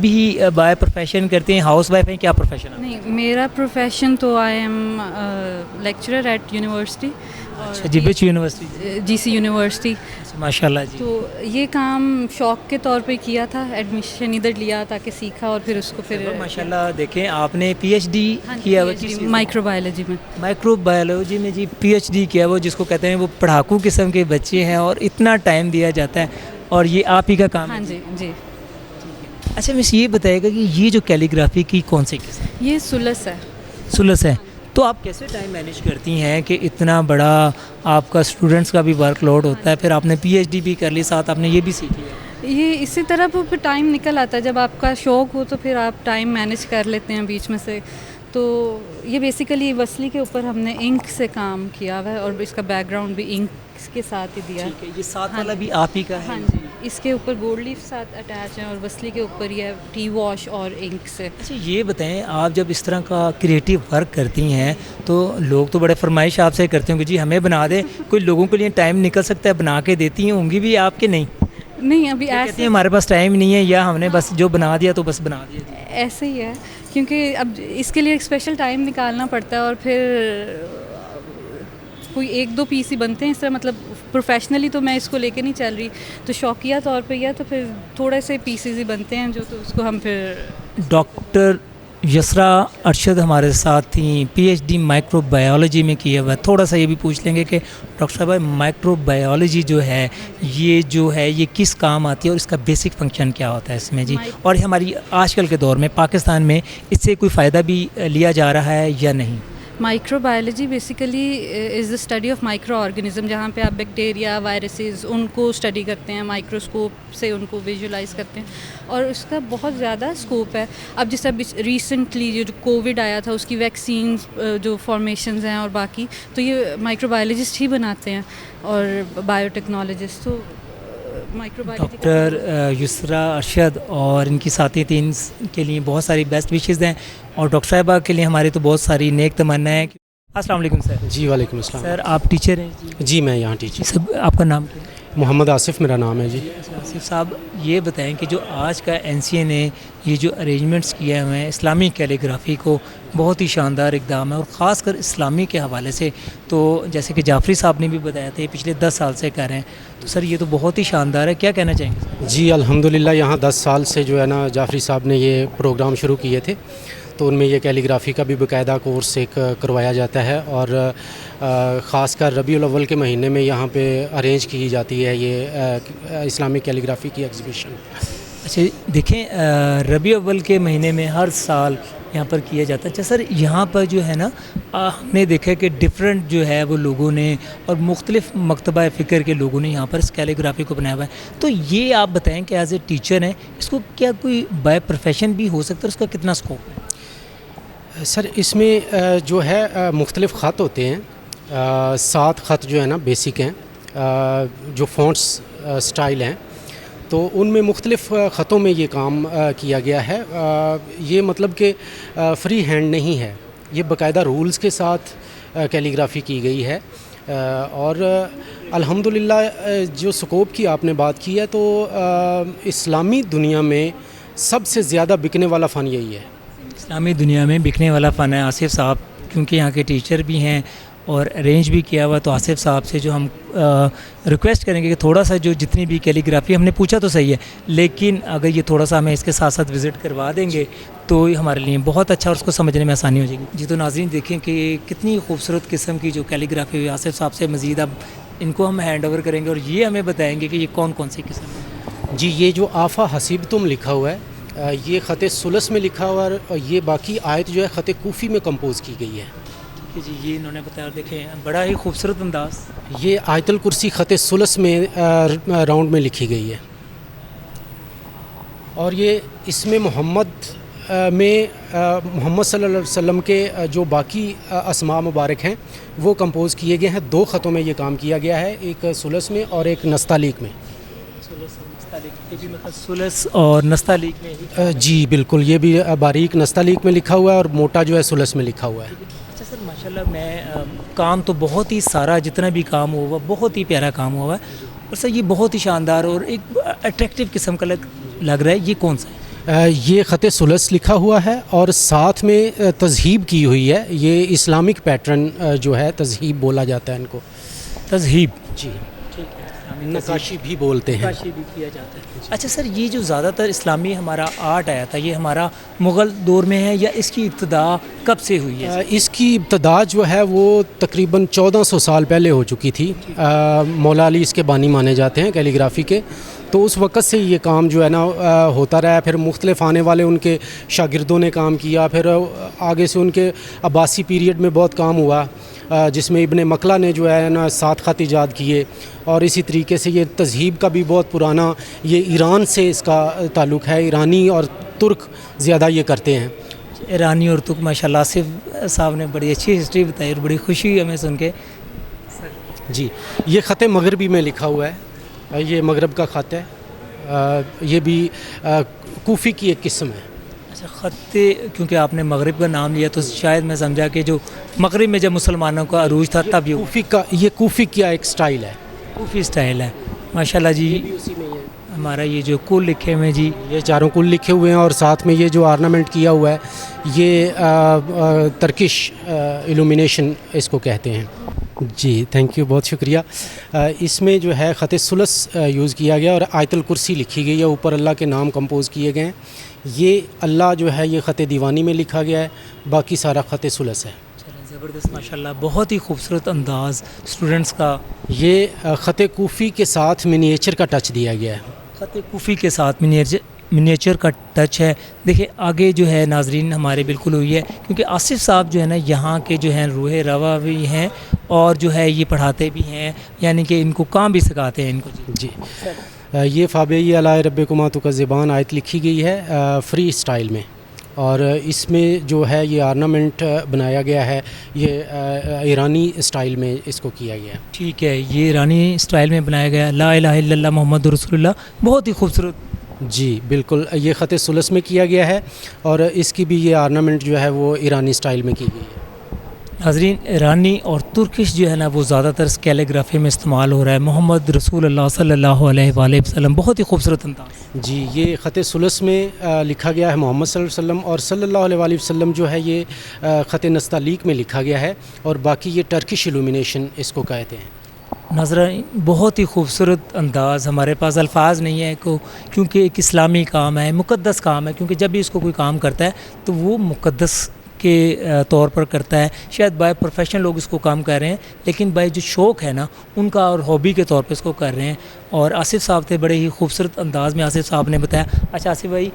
Speaker 1: بھی بائی پروفیشن کرتے ہیں, ہاؤس وائف ہیں, کیا پروفیشن ہے؟
Speaker 8: نہیں, میرا پروفیشن تو I am lecturer at university.
Speaker 1: اچھا جی, وچ یونیورسٹی؟
Speaker 8: جی سی یونیورسٹی.
Speaker 1: ماشاء اللہ جی.
Speaker 8: تو یہ کام شوق کے طور پہ کیا تھا, ایڈمیشن ادھر لیا تاکہ سیکھا اور پھر اس کو پھر
Speaker 1: ماشاء اللہ دیکھیں آپ نے پی ایچ ڈی کیا ہوا
Speaker 8: مائکرو بایولوجی میں.
Speaker 1: مائکرو بایولوجی میں جی پی ایچ ڈی کیا وہ جس کو کہتے ہیں وہ پڑھاکو قسم کے بچے ہیں اور اتنا ٹائم دیا جاتا ہے, اور یہ آپ ہی کا کام ہے.
Speaker 8: ہاں جی جی.
Speaker 1: اچھا مس یہ بتائے گا کہ یہ جو کیلیگرافی کی کون سی قسم؟
Speaker 8: یہ سلس ہے.
Speaker 1: سلس ہے. تو آپ کیسے ٹائم مینیج کرتی ہیں کہ اتنا بڑا آپ کا اسٹوڈنٹس کا بھی ورک لوڈ ہوتا ہے, پھر آپ نے پی ایچ ڈی بھی کر لی, ساتھ آپ نے یہ بھی سیکھ لیا؟
Speaker 8: یہ اسی طرح پھر ٹائم نکل آتا ہے, جب آپ کا شوق ہو تو پھر آپ ٹائم مینیج کر لیتے ہیں بیچ میں سے. تو یہ بیسیکلی وصلی کے اوپر ہم نے انک سے کام کیا ہوا ہے, اور اس کا بیک گراؤنڈ بھی انک کے ساتھ ہی دیا ہے.
Speaker 1: یہ ساتھ والا بھی آپ ہی کا ہے؟
Speaker 8: ہاں جی, اس کے اوپر گولڈ لیف ساتھ اٹیچ ہیں, اور وصلی کے اوپر یہ ٹی واش اور انک سے.
Speaker 1: اچھا یہ بتائیں, آپ جب اس طرح کا کریٹیو ورک کرتی ہیں تو لوگ تو بڑے فرمائش آپ سے کرتے ہوں کہ جی ہمیں بنا دیں, کوئی لوگوں کے لیے ٹائم نکل سکتا ہے بنا کے دیتی ہوں گی بھی آپ کے؟ نہیں
Speaker 8: نہیں, ابھی
Speaker 1: ایسے ہیں ہمارے پاس ٹائم نہیں ہے, یا ہم نے بس جو بنا دیا تو بس بنا دیا.
Speaker 8: ایسے ہی ہے, کیونکہ اب اس کے لیے ایک اسپیشل ٹائم نکالنا پڑتا ہے, اور پھر کوئی ایک دو پیس ہی بنتے ہیں اس طرح. مطلب پروفیشنلی تو میں اس کو لے کے نہیں چل رہی, تو شوقیہ طور پہ یا تو پھر تھوڑے سے پیسز ہی بنتے ہیں جو, تو اس کو ہم پھر.
Speaker 1: ڈاکٹر یسرا ارشد ہمارے ساتھ تھیں, P H D microbiology میں کیا ہوا ہے. تھوڑا سا یہ بھی پوچھ لیں گے کہ ڈاکٹر صاحب مائکرو بایولوجی جو ہے یہ کس کام آتی ہے, اور اس کا بیسک فنکشن کیا ہوتا ہے اس میں جی, اور ہماری آج کل کے دور میں پاکستان میں اس سے کوئی فائدہ بھی لیا جا رہا ہے یا نہیں؟
Speaker 8: Micro biology basically is the study of micro organism, جہاں پہ آپ بیکٹیریا, وائرسز ان کو اسٹڈی کرتے ہیں, مائکروسکوپ سے ان کو ویژولائز کرتے ہیں, اور اس کا بہت زیادہ اسکوپ ہے. اب جس طرح ریسنٹلی جو کووڈ آیا تھا اس کی ویکسینز جو فارمیشنز ہیں اور باقی, تو یہ مائکرو بایولوجسٹ ہی بناتے ہیں, اور بایو ٹیکنالوجسٹ. تو
Speaker 1: ڈاکٹر یسرا ارشد اور ان کی ساتھی تین کے لیے بہت ساری بیسٹ وشز ہیں, اور ڈاکٹر صاحبہ کے لیے ہماری تو بہت ساری نیک تمنائیں. السلام علیکم سر.
Speaker 9: جی وعلیکم السلام.
Speaker 1: سر آپ ٹیچر ہیں؟
Speaker 9: جی میں یہاں ٹیچر.
Speaker 1: سب آپ کا نام کیا ہے؟
Speaker 9: محمد آصف میرا نام ہے. جی
Speaker 1: آصف صاحب یہ بتائیں کہ جو آج کا این سی اے نے یہ جو ارینجمنٹس کیے ہوئے ہیں اسلامی کیلیگرافی کو, بہت ہی شاندار اقدام ہے, اور خاص کر اسلامی کے حوالے سے تو جیسے کہ جعفری صاحب نے بھی بتایا تھا پچھلے 10 سال سے کر رہے ہیں, تو سر یہ تو بہت ہی شاندار ہے, کیا کہنا چاہیں گے؟
Speaker 9: جی الحمدللہ یہاں 10 سال سے جو ہے نا جعفری صاحب نے یہ پروگرام شروع کیے تھے, تو ان میں یہ کیلیگرافی کا بھی باقاعدہ کورس ایک کروایا جاتا ہے, اور خاص کر ربیع الاول کے مہینے میں یہاں پہ ارینج کی جاتی ہے یہ اسلامی کیلیگرافی کی ایگزیبیشن.
Speaker 1: اچھا دیکھیں ربیع اول کے مہینے میں ہر سال یہاں پر کیا جاتا ہے. اچھا سر یہاں پر جو ہے نا ہم نے دیکھا کہ ڈفرینٹ جو ہے وہ لوگوں نے اور مختلف مکتبہ فکر کے لوگوں نے یہاں پر اس کیلیگرافی کو بنایا ہوا ہے, تو یہ آپ بتائیں کہ ایز اے ٹیچر ہیں اس کو کیا کوئی بائی پروفیشن بھی ہو سکتا ہے, اس کا کتنا اسکوپ ہے؟
Speaker 9: سر اس میں جو ہے مختلف خط ہوتے ہیں, 7 خط جو ہے نا بیسک ہیں, جو فونٹس سٹائل ہیں, تو ان میں مختلف خطوں میں یہ کام کیا گیا ہے. یہ مطلب کہ فری ہینڈ نہیں ہے, یہ باقاعدہ رولز کے ساتھ کیلیگرافی کی گئی ہے, اور الحمدللہ جو سکوپ کی آپ نے بات کی ہے تو اسلامی دنیا میں سب سے زیادہ بکنے والا فن یہی ہے.
Speaker 1: اسلامی دنیا میں بکنے والا فن ہے. آصف صاحب کیونکہ یہاں کے ٹیچر بھی ہیں اور ارینج بھی کیا ہوا, تو آصف صاحب سے جو ہم ریکویسٹ کریں گے کہ تھوڑا سا جو جتنی بھی کیلیگرافی ہم نے پوچھا تو صحیح ہے, لیکن اگر یہ تھوڑا سا ہمیں اس کے ساتھ ساتھ وزٹ کروا دیں گے تو ہمارے لیے بہت اچھا اور اس کو سمجھنے میں آسانی ہو جائے گی. جی تو ناظرین دیکھیں کہ کتنی خوبصورت قسم کی جو کیلیگرافی ہوئی آصف صاحب سے. مزید اب ان کو ہم ہینڈ اوور کریں گے اور یہ ہمیں بتائیں گے کہ یہ کون کون سی قسم ہے.
Speaker 9: جی یہ جو آفا حسیبتم لکھا ہوا ہے یہ خط سلس میں لکھا ہوا ہے, اور یہ باقی آیت جو ہے خط کوفی میں کمپوز کی گئی ہے.
Speaker 1: جی یہ انہوں نے بتایا, دیکھیں بڑا ہی خوبصورت انداز.
Speaker 9: یہ آیت الکرسی خط سلس میں راؤنڈ میں لکھی گئی ہے, اور یہ اس میں محمد صلی اللہ علیہ وسلم کے جو باقی اسماء مبارک ہیں وہ کمپوز کیے گئے ہیں. 2 خطوں میں یہ کام کیا گیا ہے, ایک سلس میں اور ایک نستعلیق میں.
Speaker 1: سلس اور نستعلیق میں؟
Speaker 9: جی بالکل, یہ بھی باریک نستعلیق میں لکھا ہوا ہے اور موٹا جو ہے سلس میں لکھا ہوا ہے.
Speaker 1: اچھا سر ماشاءاللہ, میں کام تو بہت ہی سارا جتنا بھی کام ہوا بہت ہی پیارا کام ہوا ہے, اور سر یہ بہت ہی شاندار اور ایک اٹریکٹیو قسم کا لگ رہا ہے. یہ کون سا ہے؟
Speaker 9: یہ خط سلس لکھا ہوا ہے اور ساتھ میں تذہیب کی ہوئی ہے. یہ اسلامک پیٹرن جو ہے تذہیب بولا جاتا ہے ان کو.
Speaker 1: تذہیب
Speaker 9: جی نقاشی بھی بولتے ہیں.
Speaker 1: نقاشی بھی کیا جاتا ہے. اچھا سر, یہ جو زیادہ تر اسلامی ہمارا آرٹ آیا تھا یہ ہمارا مغل دور میں ہے یا اس کی ابتدا کب سے ہوئی ہے؟
Speaker 9: اس کی ابتدا جو ہے وہ تقریباً 1400 سال پہلے ہو چکی تھی. مولا علی اس کے بانی مانے جاتے ہیں کیلی گرافی کے. تو اس وقت سے یہ کام جو ہے نا ہوتا رہا. پھر مختلف آنے والے ان کے شاگردوں نے کام کیا. پھر آگے سے ان کے عباسی پیریڈ میں بہت کام ہوا جس میں ابن مکلا نے جو ہے نا 7 خط ایجاد کیے. اور اسی طریقے سے یہ تذہیب کا بھی بہت پرانا, یہ ایران سے اس کا تعلق ہے. ایرانی اور ترک زیادہ یہ کرتے ہیں.
Speaker 1: ایرانی اور ترک ماشاء اللہ. آصف صاحب نے بڑی اچھی ہسٹری بتائی اور بڑی خوشی ہوئی ہمیں سن کے.
Speaker 9: جی یہ خط مغربی میں لکھا ہوا ہے. یہ مغرب کا خط ہے. یہ بھی کوفی کی ایک قسم ہے.
Speaker 1: اچھا خط, کیونکہ آپ نے مغرب کا نام لیا تو شاید میں سمجھا کہ جو مغرب میں جب مسلمانوں کا عروج تھا تب
Speaker 9: یہ کوفی کا ایک سٹائل ہے.
Speaker 1: کوفی سٹائل ہے ماشاءاللہ جی. ہمارا یہ جو کل لکھے ہوئے جی,
Speaker 9: یہ چاروں کل لکھے ہوئے ہیں اور ساتھ میں یہ جو آرنامنٹ کیا ہوا ہے یہ ترکش ایلومینیشن اس کو کہتے ہیں. جی تھینک یو, بہت شکریہ. اس میں جو ہے خط ثلث یوز کیا گیا اور آیت الکرسی لکھی گئی ہے. اوپر اللہ کے نام کمپوز کیے گئے ہیں. یہ اللہ جو ہے یہ خط دیوانی میں لکھا گیا ہے. باقی سارا خط ثلث ہے.
Speaker 1: زبردست ماشاءاللہ, بہت ہی خوبصورت انداز اسٹوڈنٹس کا.
Speaker 9: یہ خط کوفی کے ساتھ منیچر کا ٹچ دیا گیا ہے.
Speaker 1: خط کوفی کے ساتھ منیچر کا ٹچ ہے. دیکھیں آگے جو ہے ناظرین ہمارے بالکل ہوئی ہے, کیونکہ آصف صاحب جو ہے نا یہاں کے جو ہیں روح روا بھی ہیں اور جو ہے یہ پڑھاتے بھی ہیں, یعنی کہ ان کو کام بھی سکھاتے ہیں ان کو.
Speaker 9: جی یہ فابی علی ربکما تکذبان آیت لکھی گئی ہے فری اسٹائل میں. اور اس میں جو ہے یہ آرنامنٹ بنایا گیا ہے یہ ایرانی اسٹائل میں اس کو کیا گیا.
Speaker 1: ٹھیک ہے, یہ ایرانی اسٹائل میں بنایا گیا. لا الہ الا اللہ محمد رسول اللہ, بہت ہی خوبصورت.
Speaker 9: جی بالکل, یہ خط ثلث میں کیا گیا ہے اور اس کی بھی یہ آرنامنٹ جو ہے وہ ایرانی اسٹائل میں کی گئی ہے.
Speaker 1: ناظرین ایرانی اور ترکش جو ہے نا وہ زیادہ تر کیلیگرافی میں استعمال ہو رہا ہے. محمد رسول اللہ صلی اللہ علیہ وآلہ وسلم, بہت ہی خوبصورت انداز.
Speaker 9: جی یہ خط ثلث میں لکھا گیا ہے محمد صلی اللہ علیہ وسلم, اور صلی اللہ علیہ وآلہ وسلم جو ہے یہ خط نستعلیق میں لکھا گیا ہے, اور باقی یہ ٹرکش ایلومینیشن اس کو کہتے ہیں.
Speaker 1: ناظرین بہت ہی خوبصورت انداز. ہمارے پاس الفاظ نہیں ہے کیونکہ ایک اسلامی کام ہے, مقدس کام ہے, کیونکہ جب بھی اس کو کوئی کام کرتا ہے تو وہ مقدس کے طور پر کرتا ہے. شاید بائی پروفیشن لوگ اس کو کام کر رہے ہیں, لیکن بائی جو شوق ہے نا ان کا اور ہابی کے طور پہ اس کو کر رہے ہیں. اور آصف صاحب تھے, بڑے ہی خوبصورت انداز میں آصف صاحب نے بتایا. اچھا آصف بھائی,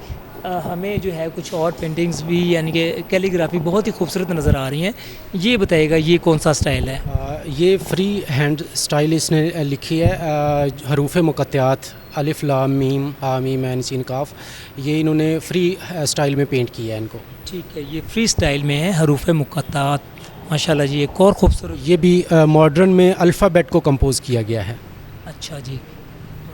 Speaker 1: ہمیں جو ہے کچھ اور پینٹنگز بھی یعنی کہ کیلیگرافی بہت ہی خوبصورت نظر آ رہی ہیں, یہ بتائیے گا یہ کون سا سٹائل ہے؟
Speaker 9: یہ فری ہینڈ سٹائل اس نے لکھی ہے. حروف مقطعات الف لام میم ہا میم عین سین کاف, یہ انہوں نے فری سٹائل میں پینٹ کیا ہے ان کو.
Speaker 1: ٹھیک ہے, یہ فری سٹائل میں ہے حروف مقطعات. ماشاءاللہ جی, ایک اور خوبصورت.
Speaker 9: یہ بھی ماڈرن میں الفابیٹ کو کمپوز کیا گیا ہے.
Speaker 1: اچھا جی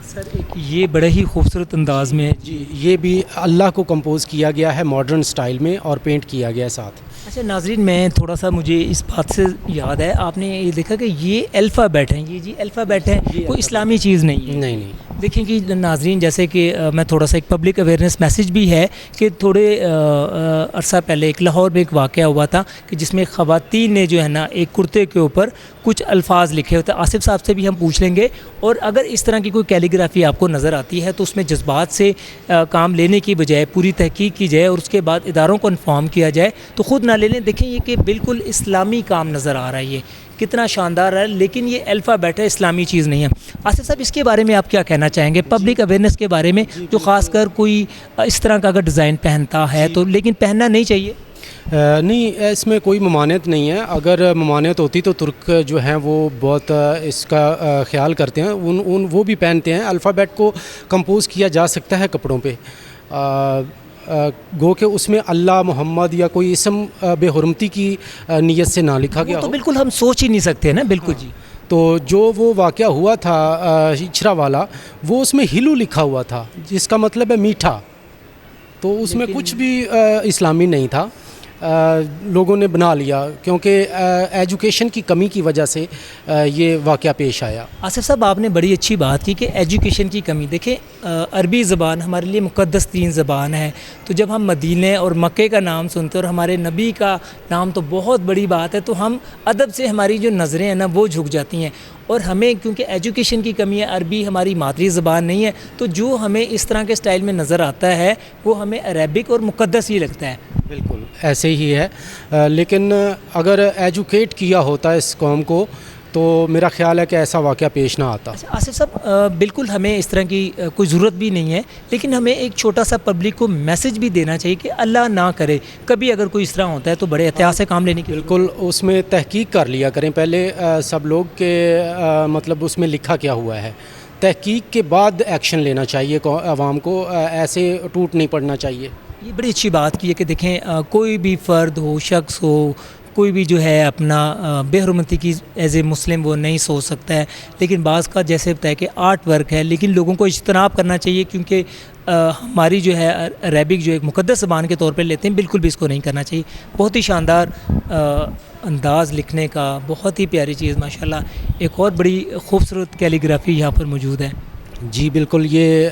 Speaker 1: سر, ایک یہ بڑے ہی خوبصورت انداز میں.
Speaker 9: جی یہ بھی اللہ کو کمپوز کیا گیا ہے ماڈرن سٹائل میں اور پینٹ کیا گیا ہے ساتھ.
Speaker 1: اچھا ناظرین, میں تھوڑا سا مجھے اس بات سے یاد ہے, آپ نے یہ دیکھا کہ یہ الفابیٹ ہیں, یہ جی الفابیٹ ہے, کوئی اسلامی چیز نہیں ہے.
Speaker 9: نہیں
Speaker 1: دیکھیں کہ ناظرین جیسے کہ میں تھوڑا سا ایک پبلک اویئرنیس میسیج بھی ہے کہ تھوڑے عرصہ پہلے ایک لاہور میں ایک واقعہ ہوا تھا کہ جس میں خواتین نے جو ہے نا ایک کرتے کے اوپر کچھ الفاظ لکھے ہوتے. آصف صاحب سے بھی ہم پوچھ لیں گے, اور اگر اس طرح کی کوئی کیلیگرافی آپ کو نظر آتی ہے تو اس میں جذبات سے کام لینے کی بجائے پوری تحقیق کی جائے اور اس کے بعد اداروں کو انفارم کیا جائے تو خود نہ لے لیں. دیکھیں یہ کہ بالکل اسلامی کام نظر آ رہا ہے, یہ کتنا شاندار ہے, لیکن یہ الفابیٹ ہے, اسلامی چیز نہیں ہے. آصف صاحب اس کے بارے میں آپ کیا کہنا چاہیں گے, پبلک اویئرنیس کے بارے میں, جو خاص کر کوئی اس طرح کا اگر ڈیزائن پہنتا ہے تو لیکن پہننا نہیں چاہیے؟
Speaker 9: نہیں, اس میں کوئی ممانعت نہیں ہے. اگر ممانعت ہوتی تو ترک جو ہیں وہ بہت اس کا خیال کرتے ہیں, وہ بھی پہنتے ہیں. الفابیٹ کو کمپوز کیا جا سکتا ہے کپڑوں پہ, گو کہ اس میں اللہ محمد یا کوئی اسم بے حرمتی کی نیت سے نہ لکھا گیا ہو.
Speaker 1: تو بالکل ہم سوچ ہی نہیں سکتے نا. بالکل جی.
Speaker 9: تو جو وہ واقعہ ہوا تھا ہچرا والا, وہ اس میں ہلو لکھا ہوا تھا جس کا مطلب ہے میٹھا, تو اس میں کچھ بھی اسلامی نہیں تھا. لوگوں نے بنا لیا، کیونکہ ایجوکیشن کی کمی کی وجہ سے یہ واقعہ پیش آیا۔
Speaker 1: آصف صاحب آپ نے بڑی اچھی بات کی کہ ایجوکیشن کی کمی. دیکھیں عربی زبان ہمارے لیے مقدس ترین زبان ہے، تو جب ہم مدینے اور مکے کا نام سنتے ہیں اور ہمارے نبی کا نام تو بہت بڑی بات ہے، تو ہم ادب سے ہماری جو نظریں ہیں نا وہ جھک جاتی ہیں. اور ہمیں کیونکہ ایجوکیشن کی کمی ہے، عربی ہماری مادری زبان نہیں ہے، تو جو ہمیں اس طرح کے سٹائل میں نظر آتا ہے وہ ہمیں عربک اور مقدس ہی لگتا ہے.
Speaker 9: بالکل ایسے ہی ہے، لیکن اگر ایجوکیٹ کیا ہوتا اس قوم کو تو میرا خیال ہے کہ ایسا واقعہ پیش نہ آتا.
Speaker 1: آصف صاحب بالکل ہمیں اس طرح کی کوئی ضرورت بھی نہیں ہے، لیکن ہمیں ایک چھوٹا سا پبلک کو میسج بھی دینا چاہیے کہ اللہ نہ کرے کبھی اگر کوئی اس طرح ہوتا ہے تو بڑے احتیاط سے کام لینے کی.
Speaker 9: بالکل اس میں تحقیق کر لیا کریں پہلے سب لوگ کہ مطلب اس میں لکھا کیا ہوا ہے، تحقیق کے بعد ایکشن لینا چاہیے عوام کو، ایسے ٹوٹ نہیں پڑنا چاہیے.
Speaker 1: یہ بڑی اچھی بات کی ہے کہ دیکھیں کوئی بھی فرد ہو، شخص ہو، کوئی بھی جو ہے اپنا بے حرمتی کی ایز اے مسلم وہ نہیں سوچ سکتا ہے، لیکن بعض کا جیسے بتایا کہ آرٹ ورک ہے، لیکن لوگوں کو اجتناب کرنا چاہیے کیونکہ ہماری جو ہے عربک جو ایک مقدس زبان کے طور پہ لیتے ہیں، بالکل بھی اس کو نہیں کرنا چاہیے. بہت ہی شاندار انداز لکھنے کا، بہت ہی پیاری چیز ماشاءاللہ. ایک اور بڑی خوبصورت کیلیگرافی یہاں پر موجود ہے.
Speaker 9: جی بالکل، یہ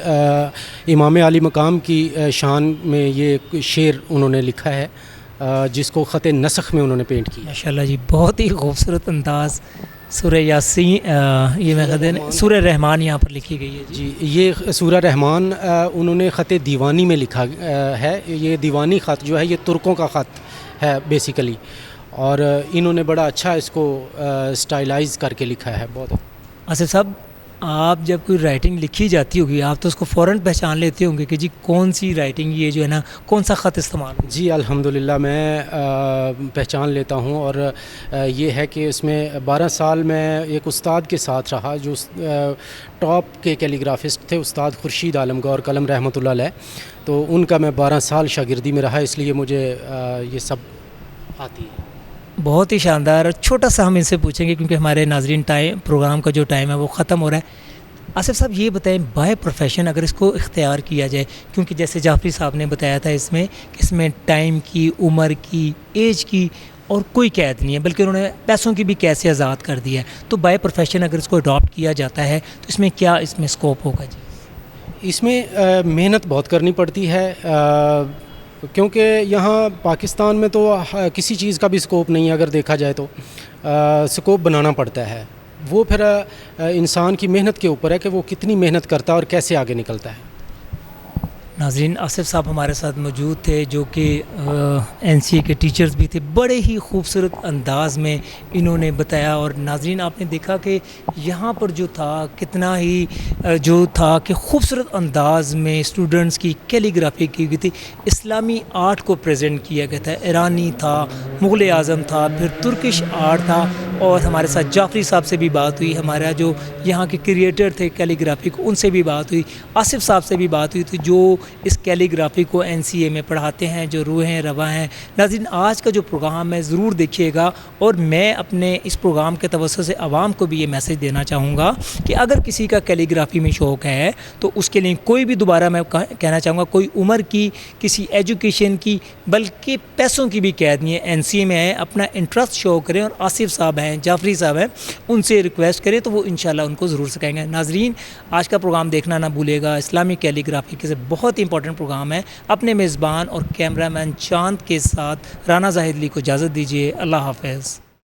Speaker 9: امام عالی مقام کی شان میں یہ شعر انہوں نے لکھا ہے جس کو خط نسخ میں انہوں نے پینٹ کیا.
Speaker 1: ماشاءاللہ جی بہت ہی خوبصورت انداز. سورہ یاسین، یہ میں کہتے ہیں سورہ رحمان یہاں پر لکھی گئی ہے.
Speaker 9: جی یہ سورہ رحمان انہوں نے خط دیوانی میں لکھا ہے. یہ دیوانی خط جو ہے یہ ترکوں کا خط ہے بیسیکلی، اور انہوں نے بڑا اچھا اس کو سٹائلائز کر کے لکھا ہے. بہت
Speaker 1: آصف صاحب آپ جب کوئی رائٹنگ لکھی جاتی ہوگی آپ تو اس کو فوراً پہچان لیتے ہوں گے کہ جی کون سی رائٹنگ یہ جو ہے نا کون سا خط استعمال ہو.
Speaker 9: جی الحمدللہ میں پہچان لیتا ہوں، اور یہ ہے کہ اس میں 12 سال میں ایک استاد کے ساتھ رہا جو ٹاپ کے کیلیگرافسٹ تھے، استاد خورشید عالم گور قلم رحمۃ اللہ علیہ. تو ان کا میں 12 سال شاگردی میں رہا، اس لیے مجھے یہ سب آتی ہے.
Speaker 1: بہت ہی شاندار. چھوٹا سا ہم ان سے پوچھیں گے کیونکہ ہمارے ناظرین پروگرام کا جو ٹائم ہے وہ ختم ہو رہا ہے. آصف صاحب یہ بتائیں بائی پروفیشن اگر اس کو اختیار کیا جائے، کیونکہ جیسے جعفری صاحب نے بتایا تھا اس میں کہ اس میں ٹائم کی، عمر کی، ایج کی اور کوئی قید نہیں ہے، بلکہ انہوں نے پیسوں کی بھی قید سے آزاد کر دیا ہے. تو بائی پروفیشن اگر اس کو اڈاپٹ کیا جاتا ہے تو اس میں کیا اس میں اسکوپ ہوگا؟ جی
Speaker 9: اس میں محنت بہت کرنی پڑتی ہے، کیونکہ یہاں پاکستان میں تو کسی چیز کا بھی سکوپ نہیں ہے. اگر دیکھا جائے تو سکوپ بنانا پڑتا ہے. وہ پھر انسان کی محنت کے اوپر ہے کہ وہ کتنی محنت کرتا ہے اور کیسے آگے نکلتا ہے.
Speaker 1: ناظرین آصف صاحب ہمارے ساتھ موجود تھے جو کہ NCA کے ٹیچرز بھی تھے. بڑے ہی خوبصورت انداز میں انہوں نے بتایا، اور ناظرین آپ نے دیکھا کہ یہاں پر جو تھا کتنا ہی جو تھا کہ خوبصورت انداز میں اسٹوڈنٹس کی کیلیگرافی کی گئی تھی. اسلامی آرٹ کو پریزنٹ کیا گیا تھا. ایرانی تھا، مغل اعظم تھا، پھر ترکش آرٹ تھا، اور ہمارے ساتھ جعفری صاحب سے بھی بات ہوئی، ہمارا جو یہاں کے کریٹر تھے کیلیگرافی کو ان سے بھی بات ہوئی، آصف صاحب سے بھی بات ہوئی تھی جو اس کیلیگرافی کو NCA میں پڑھاتے ہیں، جو روح ہیں رواں ہیں. ناظرین آج کا جو پروگرام ہے ضرور دیکھیے گا، اور میں اپنے اس پروگرام کے توسط سے عوام کو بھی یہ میسج دینا چاہوں گا کہ اگر کسی کا کیلیگرافی میں شوق ہے تو اس کے لیے کوئی بھی دوبارہ میں کہنا چاہوں گا کوئی عمر کی، کسی ایجوکیشن کی، بلکہ پیسوں کی بھی قید نہیں ہے. NCA میں آئیں، اپنا انٹرسٹ شو کریں، اور آصف صاحب ہیں، جعفری صاحب ہیں، ان سے ریکویسٹ کریں تو وہ انشاءاللہ ان کو ضرور سکھائیں گے. ناظرین آج کا پروگرام دیکھنا نہ بھولے گا. اسلامی کیلیگرافی کے بہت امپورٹنٹ پروگرام ہے. اپنے میزبان اور کیمرہ مین چاند کے ساتھ رانا زاہد علی کو اجازت دیجیے. اللہ حافظ.